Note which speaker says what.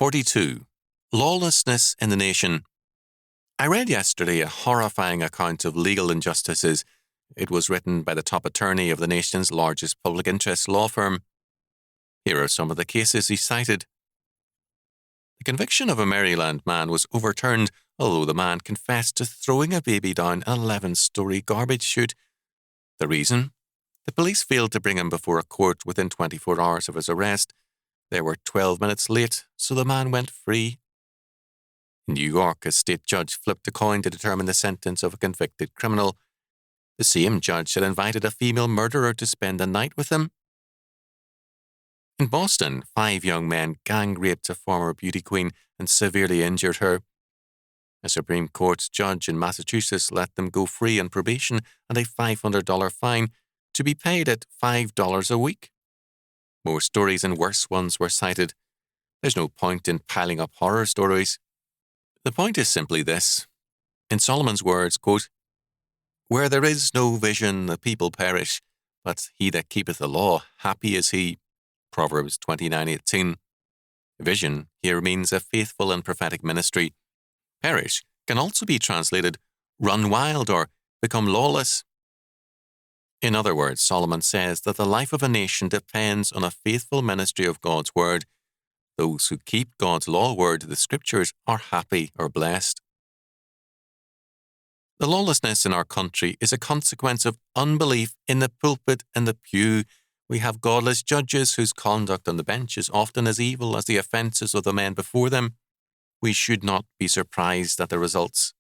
Speaker 1: 42. Lawlessness in the nation. I read yesterday a horrifying account of legal injustices. It was written by the top attorney of the nation's largest public interest law firm. Here are some of the cases he cited. The conviction of a Maryland man was overturned, although the man confessed to throwing a baby down an 11-story garbage chute. The reason? The police failed to bring him before a court within 24 hours of his arrest. They were 12 minutes late, so the man went free. In New York, a state judge flipped a coin to determine the sentence of a convicted criminal. The same judge had invited a female murderer to spend the night with him. In Boston, 5 young men gang-raped a former beauty queen and severely injured her. A Supreme Court judge in Massachusetts let them go free on probation and a $500 fine to be paid at $5 a week. More stories and worse ones were cited. There's no point in piling up horror stories. The point is simply this. In Solomon's words, quote, "Where there is no vision, the people perish, but he that keepeth the law, happy is he." Proverbs 29:18. Vision here means a faithful and prophetic ministry. Perish can also be translated run wild or become lawless. In other words, Solomon says that the life of a nation depends on a faithful ministry of God's word. Those who keep God's law word, the scriptures, are happy or blessed. The lawlessness in our country is a consequence of unbelief in the pulpit and the pew. We have godless judges whose conduct on the bench is often as evil as the offences of the men before them. We should not be surprised at the results.